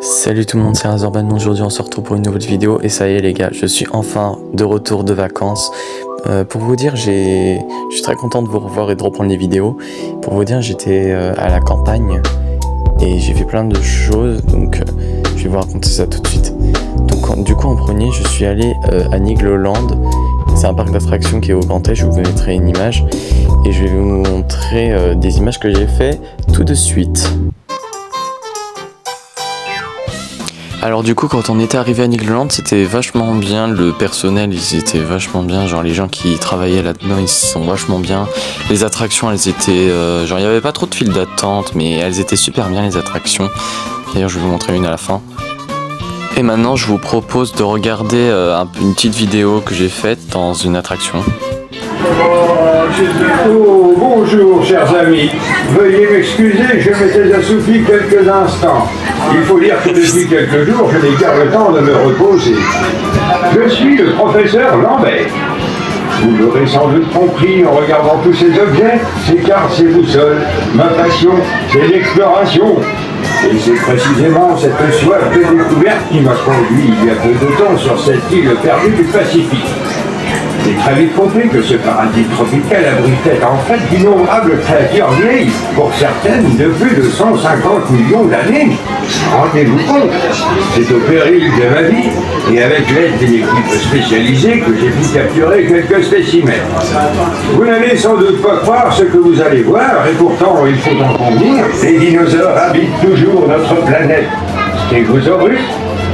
Salut tout le monde, c'est Razorban. Aujourd'hui on se retrouve pour une nouvelle vidéo et ça y est les gars, je suis enfin de retour de vacances. Pour vous dire, je suis très content de vous revoir et de reprendre les vidéos. Pour vous dire, j'étais à la campagne et j'ai fait plein de choses, donc je vais vous raconter ça tout de suite. Donc du coup en premier, je suis allé à Nigloland. C'est un parc d'attractions qui est au Grand Est, je vous mettrai une image et je vais vous montrer des images que j'ai fait tout de suite. Alors du coup quand on était arrivé à Nigloland, c'était vachement bien, le personnel ils étaient vachement bien, genre les gens qui travaillaient là-dedans ils sont vachement bien. Les attractions elles étaient, genre il n'y avait pas trop de files d'attente mais elles étaient super bien les attractions. D'ailleurs je vais vous montrer une à la fin. Et maintenant je vous propose de regarder une petite vidéo que j'ai faite dans une attraction. Oh, bonjour chers amis, veuillez m'excuser, je m'étais assoupi quelques instants. Il faut dire que depuis quelques jours, je n'ai guère le temps de me reposer. Je suis le professeur Lambert. Vous l'aurez sans doute compris en regardant tous ces objets, c'est car c'est vous seul. Ma passion, c'est l'exploration. Et c'est précisément cette soif de découverte qui m'a conduit il y a peu de temps sur cette île perdue du Pacifique. J'ai très vite compris que ce paradis tropical abritait en fait d'innombrables créatures vieilles, pour certaines de plus de 150 millions d'années. Rendez-vous compte, c'est au péril de ma vie et avec l'aide d'une équipe spécialisée que j'ai pu capturer quelques spécimens. Vous n'allez sans doute pas croire ce que vous allez voir, et pourtant il faut en convenir, les dinosaures habitent toujours notre planète. Stégosaurus,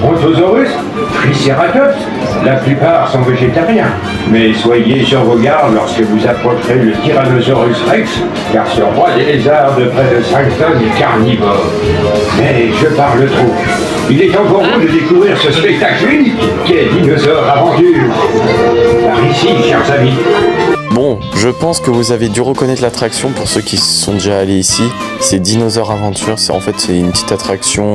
Brontosaurus, Triceratops, la plupart sont végétariens. Mais soyez sur vos gardes lorsque vous approcherez le Tyrannosaurus Rex, car ce roi des lézards de près de 5 tonnes est carnivore. Mais je parle trop. Il est temps pour vous de découvrir ce spectacle unique qu'est Dinosaure Aventure. Par ici, chers amis. Bon, je pense que vous avez dû reconnaître l'attraction pour ceux qui sont déjà allés ici. C'est Dinosaure Aventure, c'est une petite attraction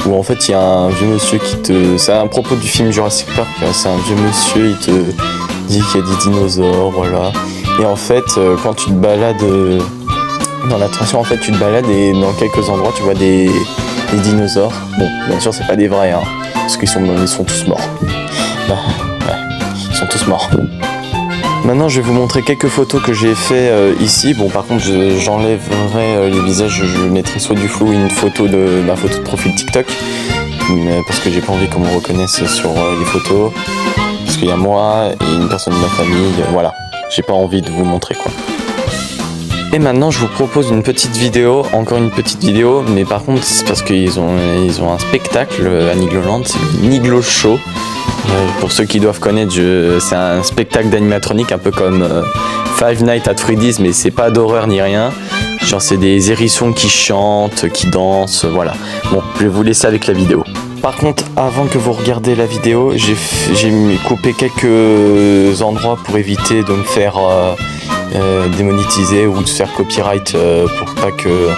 où en fait il y a un vieux monsieur qui te... C'est à propos du film Jurassic Park, c'est un vieux monsieur, il te dit qu'il y a des dinosaures, voilà. Et en fait, quand tu te balades dans l'attraction, en fait tu te balades et dans quelques endroits tu vois des dinosaures. Bon, bien sûr c'est pas des vrais, hein, parce qu'ils sont tous morts. Bah, ouais, ils sont tous morts. Maintenant je vais vous montrer quelques photos que j'ai fait ici. Bon par contre j'enlèverai les visages, je mettrai soit du flou ou une photo de ma photo de profil TikTok, mais parce que j'ai pas envie qu'on me reconnaisse sur les photos, parce qu'il y a moi et une personne de ma famille, voilà, j'ai pas envie de vous montrer quoi. Et maintenant je vous propose une petite vidéo, encore une petite vidéo, mais par contre c'est parce qu'ils ont un spectacle à Nigloland, c'est le Niglo Show. Pour ceux qui doivent connaître, c'est un spectacle d'animatronique un peu comme Five Nights at Freddy's, mais c'est pas d'horreur ni rien. Genre c'est des hérissons qui chantent, qui dansent, voilà. Bon, je vais vous laisser avec la vidéo. Par contre, avant que vous regardiez la vidéo, j'ai coupé quelques endroits pour éviter de me faire démonétiser ou de faire copyright pour pas que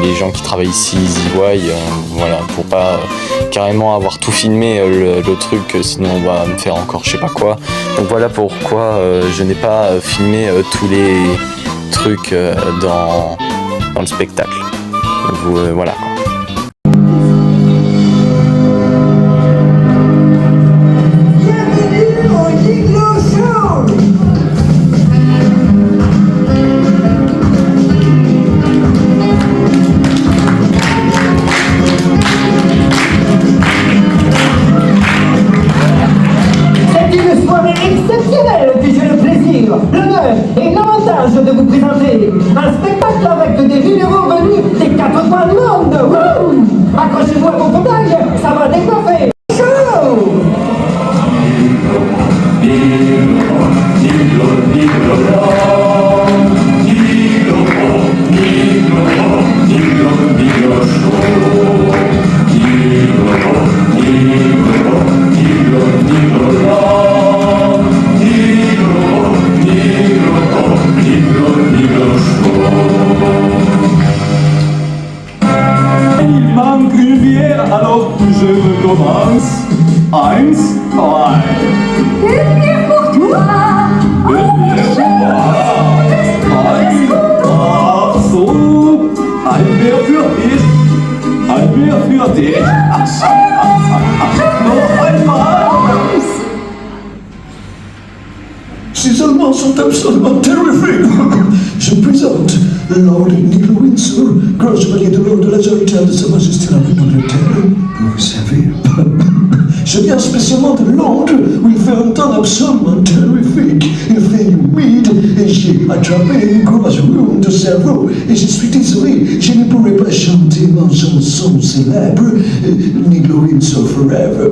les gens qui travaillent ici y voient, voilà, pour pas carrément avoir tout filmé le truc, sinon on va me faire encore je sais pas quoi. Donc voilà pourquoi je n'ai pas filmé tous les trucs dans le spectacle. Voilà. L'honneur et l'avantage de vous présenter un spectacle avec des généraux venus des 4 coins du monde. Wouh! Accrochez-vous à vos fauteuils, ça va décoiffer. Show! Il manque une bière, alors je recommence. 1, 2. Une bière pour toi. Une bière pour moi. 1, 2, so. Ein Bier für dich. Ein communauté. Ces Allemands sont absolument terrifiques. Je présente Lord Nilo Windsor, grand chevalier de l'ordre de la Jolitaire de Sa Majesté la Reine d'Angleterre. Vous savez, je viens spécialement de Londres où il fait un temps absolument terrifique. Il fait humide et j'ai attrapé une grosse rhume de cerveau. Et je suis désolé, je ne pourrai pas chanter ma chanson célèbre, Nilo Windsor Forever.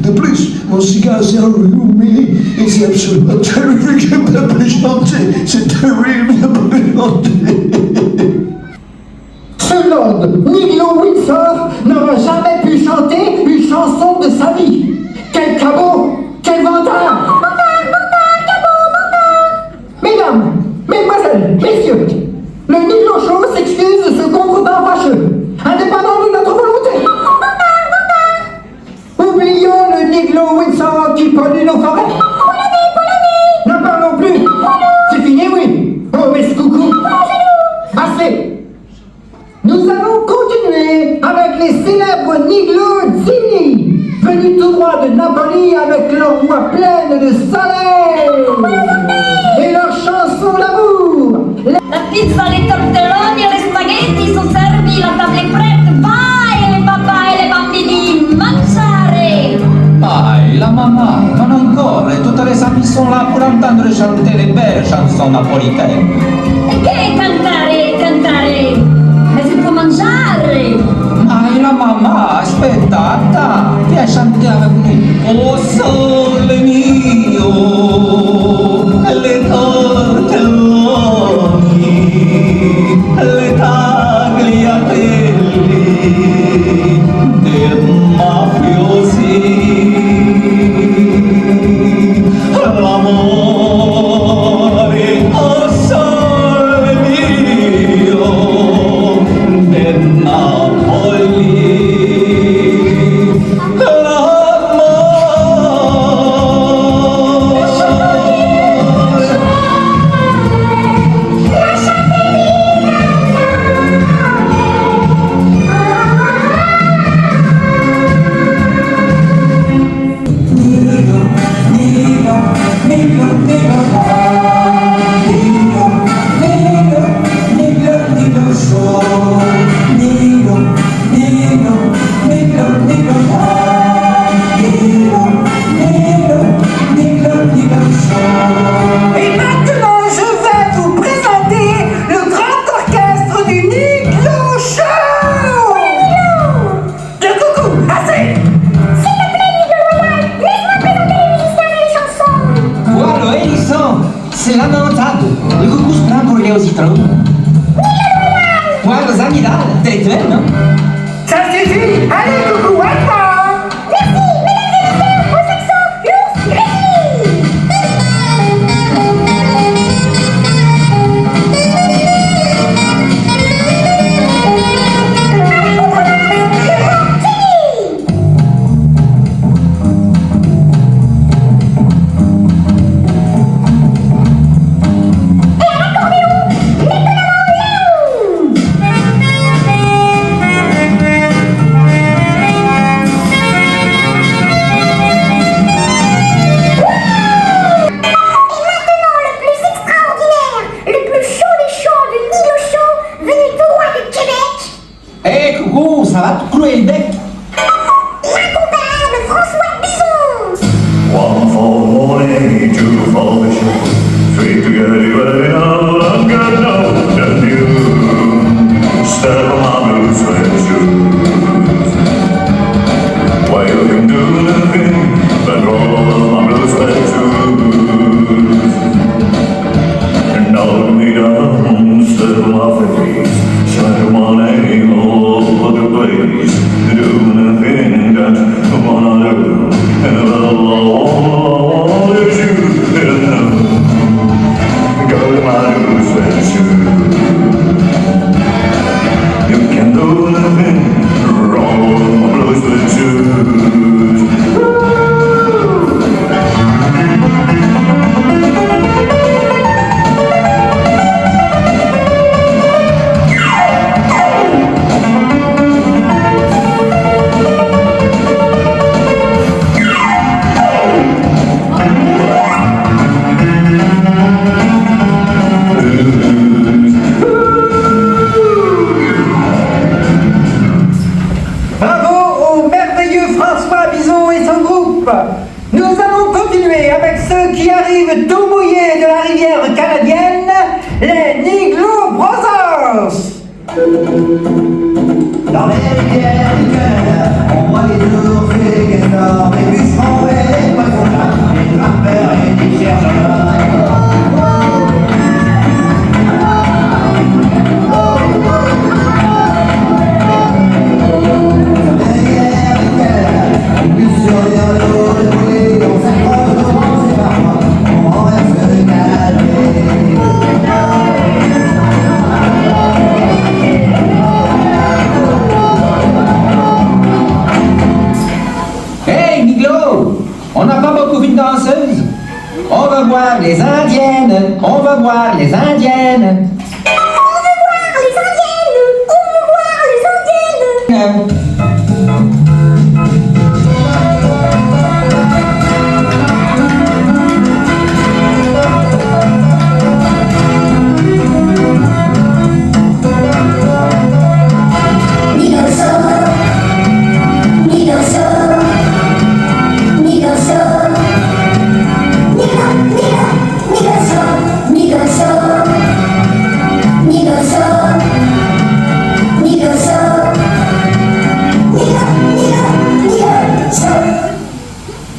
De plus, mon cigare s'est enrhumé et c'est absolument terrifique. Je ne peux plus chanter. C'est terrible, je ne peux plus chanter. Ce Lord Nilo Windsor n'aura jamais pu chanter une chanson de sa vie. Quel cabot! Quel vantard! Mesdames, mesdemoiselles, messieurs, le Nilo Show s'excuse de ce contretemps fâcheux, indépendant de notre volonté. Oublions le Nilo Windsor qui pollue nos forêts. N'en parlons plus. C'est fini, oui. Oh, mais ce coucou. Assez. Nous allons continuer avec les célèbres Niglodzini, venus tout droit de Napoli avec leurs voix pleines de soleil et leurs chansons d'amour. La pizza, les tortelloni e le spaghetti sono servi, la tavola è prête, vai le papà e le bambini, mangiare! Vai, la mamma, non ancora, e tutte le amies sont là pour entendre chanter les belles chansons napolitaines. Che cantare, cantare? Mais il faut mangiare! Vai, la mamma, aspetta, vieni a chantare avec nous. Oh sole mio, le tortelloni, le tagliatelle del mafiosi, l'amore, oh sole mio, del Napoli, Et maintenant, je vais vous présenter le grand orchestre du Nilo Show. De coucou, assez. S'il te plaît, Niglo Royal, laisse-moi présenter les musiciens et les chansons! Voilà, ils sont, c'est lamentable. Le coucou se prend pour Léo Citron. Voilà, Zanidal, t'es belle, non? Ça suffit. Allez, coucou, attends. Merci, mesdames et messieurs, au saxo, l'ours Grizzly! Ça va te clouer le bec. L'incomparable François Bison! One for morning, two for the show. Three together, I'm gonna know the new. Step on my blue suede shoes. Why you can do nothing but roll on my blue suede shoes. And now me down, step on my face. Shine my name all over the place. Do nothing that I wanna do. And all is you. Go to my blue suede shoes. You groupe. Nous allons continuer avec ceux qui arrivent tout mouillés de la rivière canadienne, les Niglo Brothers. Dans les rivières du cœur, on voit les ours et les castors, les pucerons et les poissons là, les trappeurs et les chercheurs. On n'a pas beaucoup vu de danseuses. On va voir les indiennes. On va voir les indiennes. On veut voir les indiennes. On veut voir les indiennes.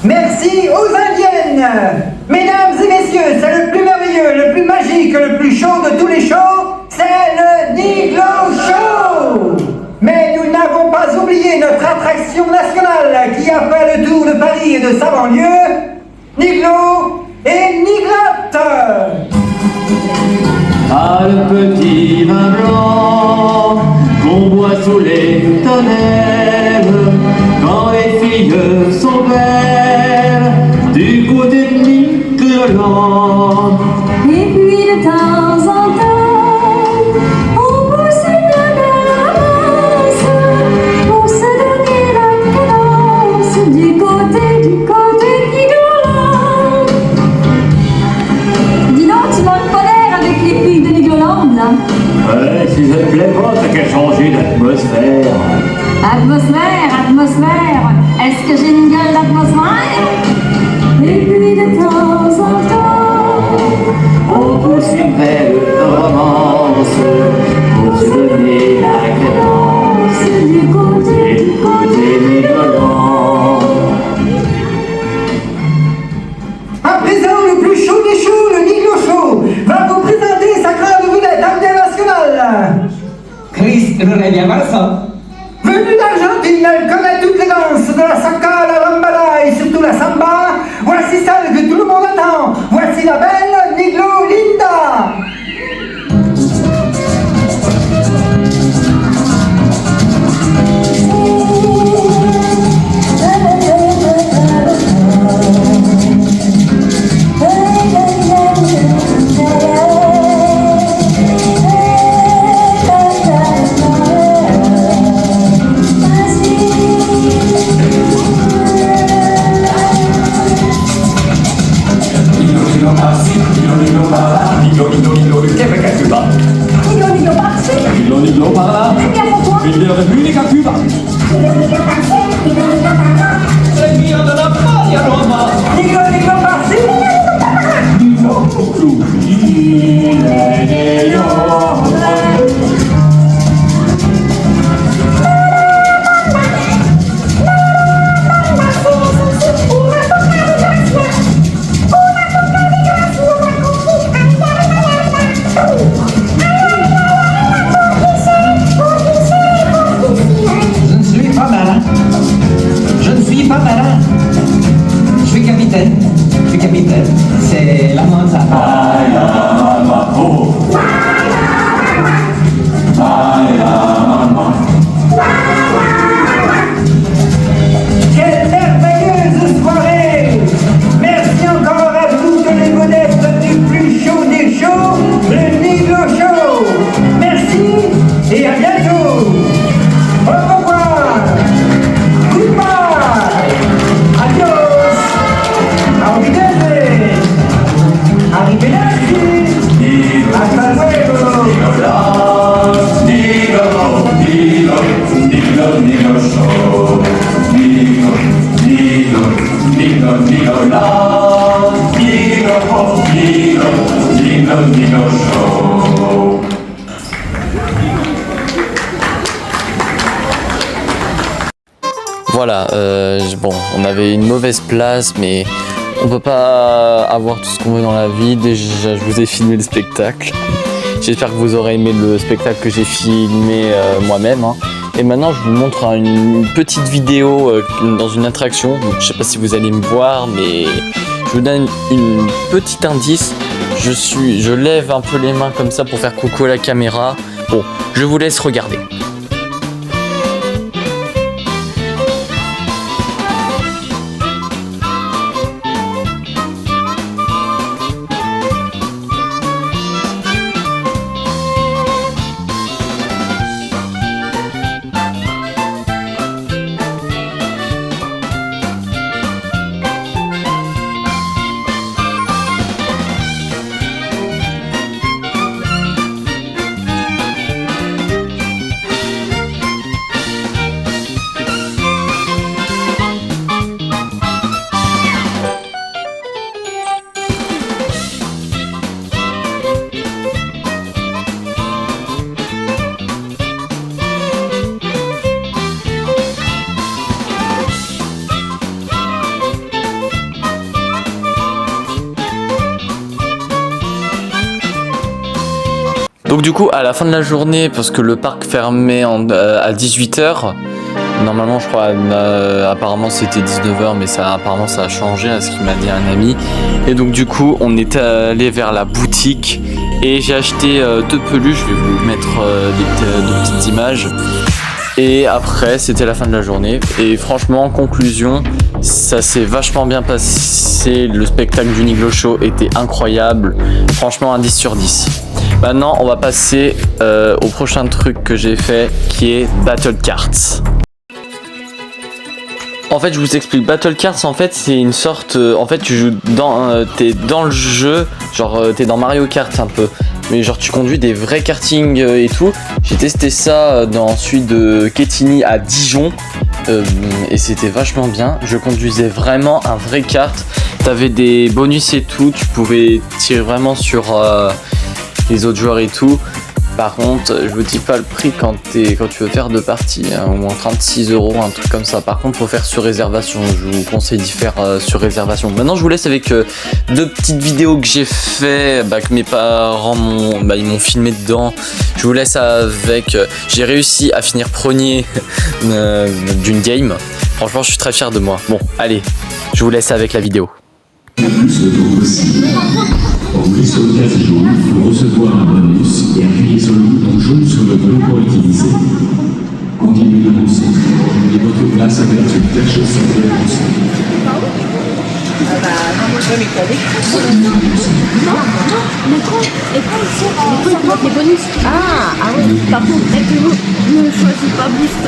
Merci aux indiennes. Mesdames et messieurs, c'est le plus merveilleux, le plus magique, le plus chaud de tous les shows, c'est le Niglo Show. Mais nous n'avons pas oublié notre attraction nationale qui a fait le tour de Paris et de sa banlieue, Niglo et Niglotte. Ah, le petit vin blanc qu'on boit sous les tonnerres quand les filles sont belles du côté de Nicolas. Et puis de temps en temps, on pousse une danse pour se donner la cadence du côté Nigoland. Dis donc, tu manques pas l'air avec les filles de Nigoland, là. Ouais, si ça te plaît pas, t'as qu'à changer d'atmosphère. Atmosphère. Est-ce que j'ai une gueule d'atmosphère? Et puis de temps en temps, On pousse une belle romance pour se donner la cadence du côté Nicolas. À présent, le plus chaud des shows, le Niglo Show, va vous présenter sa grande vedette internationale. Chris, j'aimerais bien voir ça. Venue d'Argentine, elle connaît toutes les danses de la sacca, la lambada et surtout la samba. Voici celle que tout le monde attend. Voici la belle Niglo Linda. Niglo par là. Une bière de Munich à Cuba. C'est bien de la Paglia Roma. Niglo par-ci. Niglo Je ne suis pas malin. Je suis capitaine. C'est la Manza. Quelle merveilleuse soirée. Merci encore à toutes les vedettes du plus chaud des shows, le Niglo Show. Merci et à bientôt. Au revoir. Goodbye. Adios. Auf Wiedersehen. Arrivederci. Hasta luego. Niglo Show. Niglo. Dino, Dino, la, Dino, Dino, Dino, Dino Show. Voilà, bon, on avait une mauvaise place, mais on peut pas avoir tout ce qu'on veut dans la vie. Déjà, je vous ai filmé le spectacle. J'espère que vous aurez aimé le spectacle que j'ai filmé moi-même. Hein. Et maintenant, je vous montre une petite vidéo dans une attraction. Donc, je sais pas si vous allez me voir, mais je vous donne une petite indice. Je lève un peu les mains comme ça pour faire coucou à la caméra. Bon, je vous laisse regarder. Donc du coup à la fin de la journée, parce que le parc fermait à 18h, normalement je crois apparemment c'était 19h, mais apparemment ça a changé à ce qu'il m'a dit un ami. Et donc du coup on est allé vers la boutique et j'ai acheté 2 peluches, je vais vous mettre deux petites images. Et après c'était la fin de la journée et franchement en conclusion ça s'est vachement bien passé, le spectacle du Niglo Show était incroyable, franchement un 10 sur 10. Maintenant on va passer au prochain truc que j'ai fait qui est Battle Cards. En fait je vous explique, Battle Cards en fait c'est une sorte, en fait tu joues t'es dans le jeu, genre t'es dans Mario Kart un peu. Mais genre tu conduis des vrais kartings et tout. J'ai testé ça dans celui de Quetigny à Dijon et c'était vachement bien. Je conduisais vraiment un vrai kart. T'avais des bonus et tout. Tu pouvais tirer vraiment sur les autres joueurs et tout. Par contre, je vous dis pas le prix quand tu veux faire 2 parties, hein, au moins 36 €, un truc comme ça. Par contre, faut faire sur réservation. Je vous conseille d'y faire sur réservation. Maintenant, je vous laisse avec 2 petites vidéos que j'ai fait, que mes parents ils m'ont filmé dedans. Je vous laisse avec. J'ai réussi à finir premier d'une game. Franchement, je suis très fier de moi. Bon, allez, je vous laisse avec la vidéo. Le plus de temps possible. En glissant le casque jaune pour recevoir un bonus et appuyer sur le bouton jaune sur le bleu pour l'utiliser. Continuez d'avancer. Prenez votre place avec une flèche au centre de l'avancée. Les bonus. Ah oui. Par contre, ne choisis pas boost.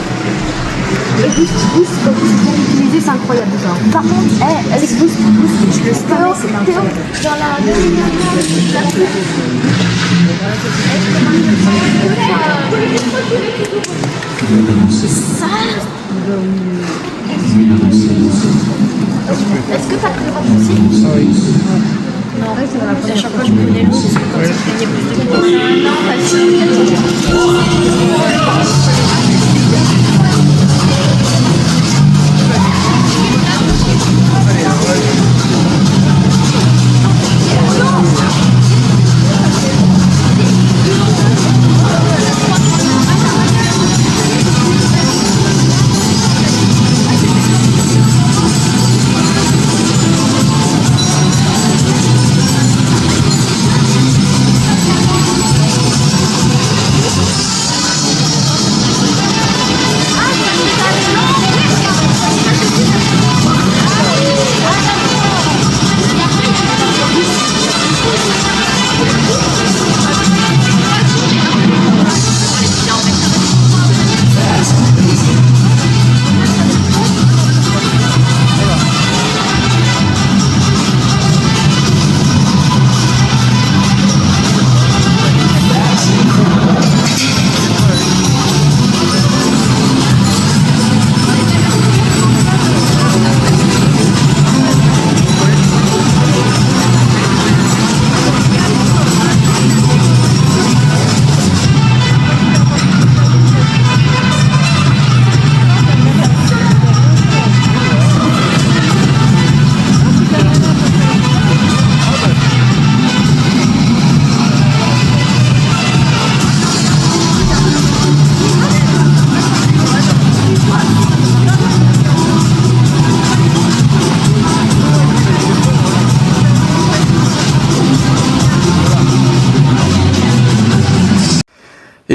Le boost, quand vous l'utilisez, c'est incroyable. Genre. Par contre, avec boost, je le spam, c'est incroyable. Dans la ça. Est-ce que t'as pu le raccourci? Non, à chaque fois je prenais l'eau, c'est comme ça je gagnais plus de points. Non, pas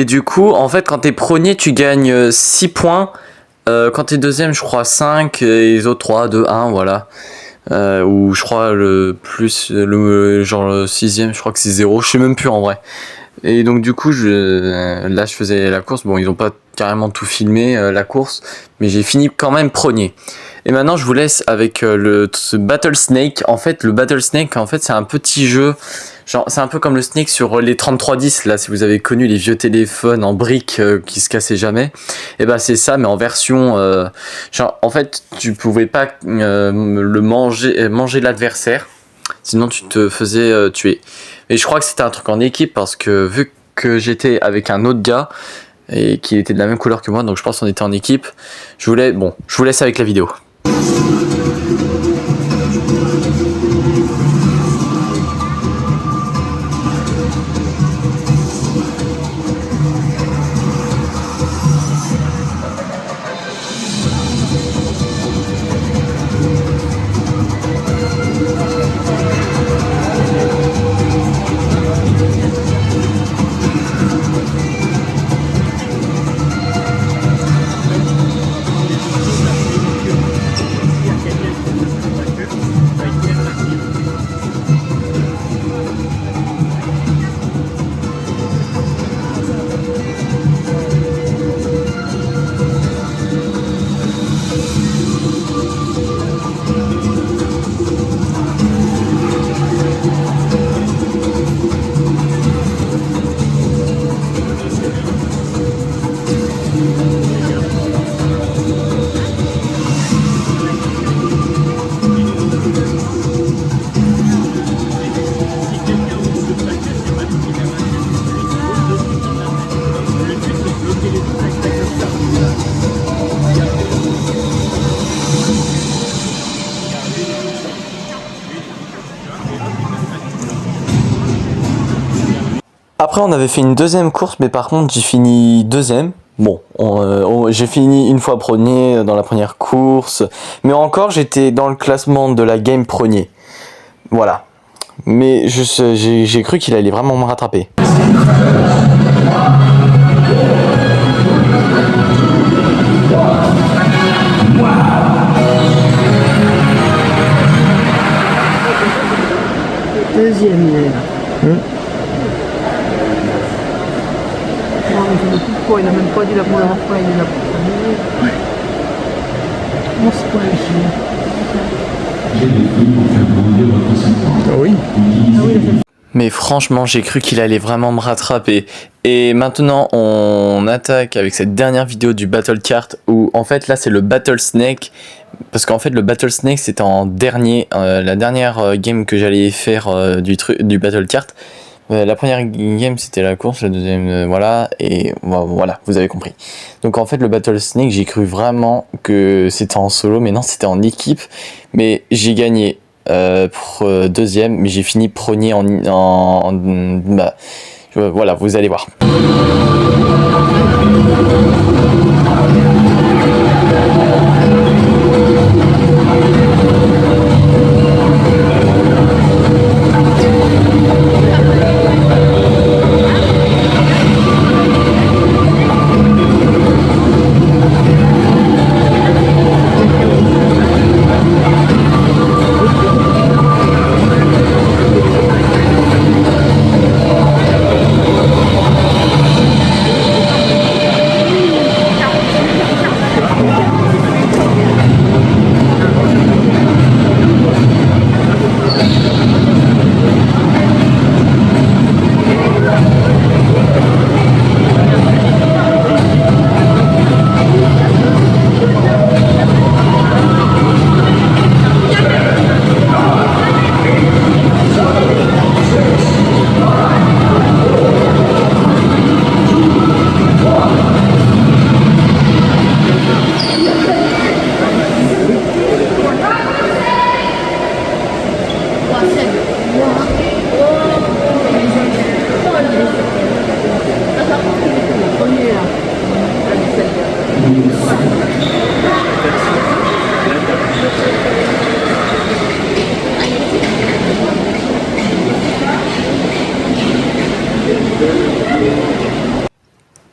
Et du coup, en fait, quand t'es premier, tu gagnes 6 points. Quand t'es deuxième, je crois 5, et les autres 3, 2, 1, voilà. Ou je crois le sixième, je crois que c'est 0, je sais même plus en vrai. Et donc du coup, là je faisais la course, bon ils ont pas carrément tout filmé la course, mais j'ai fini quand même premier. Et maintenant je vous laisse avec ce Battle Snake. En fait le Battle Snake, en fait c'est un petit jeu, genre c'est un peu comme le Snake sur les 3310 là, si vous avez connu les vieux téléphones en briques qui se cassaient jamais. Et ben c'est ça mais en version genre en fait tu pouvais pas manger l'adversaire, sinon tu te faisais tuer. Et je crois que c'était un truc en équipe parce que vu que j'étais avec un autre gars et qu'il était de la même couleur que moi, donc je pense qu'on était en équipe. Je vous laisse avec la vidéo. Après on avait fait une deuxième course, mais par contre j'ai fini deuxième. Bon, j'ai fini une fois premier dans la première course, mais encore j'étais dans le classement de la game premier. Voilà. Mais j'ai cru qu'il allait vraiment me rattraper. Deuxième hier. Il n'a même pas dit la première fois, il est là pour terminer. On se pointe ici. Oui. Mais franchement, j'ai cru qu'il allait vraiment me rattraper. Et maintenant, on attaque avec cette dernière vidéo du Battle Kart où en fait là c'est le Battle Snake. Parce qu'en fait le Battle Snake c'était en dernier, la dernière game que j'allais faire du Battle Kart. La première game c'était la course, la deuxième voilà, et voilà, vous avez compris. Donc en fait le Battle Snake, j'ai cru vraiment que c'était en solo, mais non, c'était en équipe. Mais j'ai gagné pour deuxième, mais j'ai fini premier voilà, vous allez voir.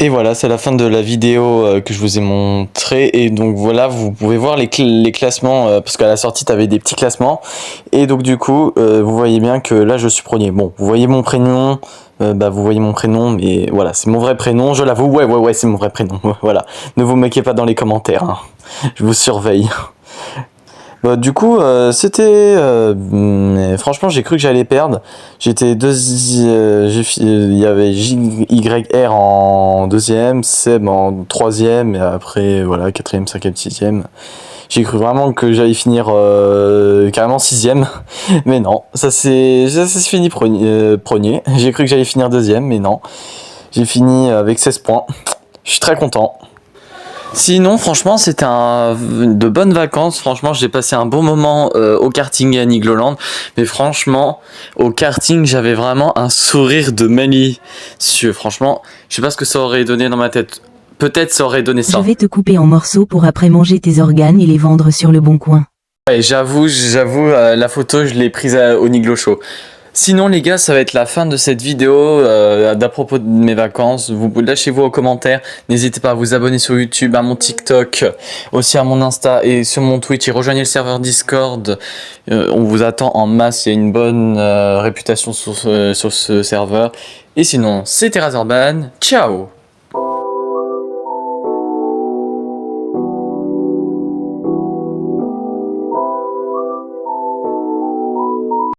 Et voilà, c'est la fin de la vidéo que je vous ai montré. Et donc voilà, vous pouvez voir les classements, parce qu'à la sortie, tu avais des petits classements. Et donc du coup, vous voyez bien que là, je suis premier. Bon, vous voyez mon prénom, vous voyez mon prénom, mais voilà, c'est mon vrai prénom, je l'avoue. Ouais, c'est mon vrai prénom. Voilà, ne vous moquez pas dans les commentaires, hein. Je vous surveille. Du coup, franchement, j'ai cru que j'allais perdre. J'étais il y avait JYR en deuxième, Seb en troisième, et après, voilà, quatrième, cinquième, sixième. J'ai cru vraiment que j'allais finir carrément sixième, mais non, ça s'est fini premier. J'ai cru que j'allais finir deuxième, mais non. J'ai fini avec 16 points. Je suis très content. Sinon, franchement, c'était de bonnes vacances. Franchement, j'ai passé un bon moment au karting à Nigloland. Mais franchement, au karting, j'avais vraiment un sourire de malicieux. Franchement, je sais pas ce que ça aurait donné dans ma tête. Peut-être ça aurait donné ça. Je vais te couper en morceaux pour après manger tes organes et les vendre sur le bon coin. Ouais, j'avoue, la photo, je l'ai prise au Niglo Show. Sinon les gars, ça va être la fin de cette vidéo d'à propos de mes vacances. Lâchez-vous aux commentaires, n'hésitez pas à vous abonner sur YouTube, à mon TikTok, aussi à mon Insta et sur mon Twitch et rejoignez le serveur Discord. On vous attend en masse, il y a une bonne réputation sur ce serveur. Et sinon, c'était Razorban, ciao.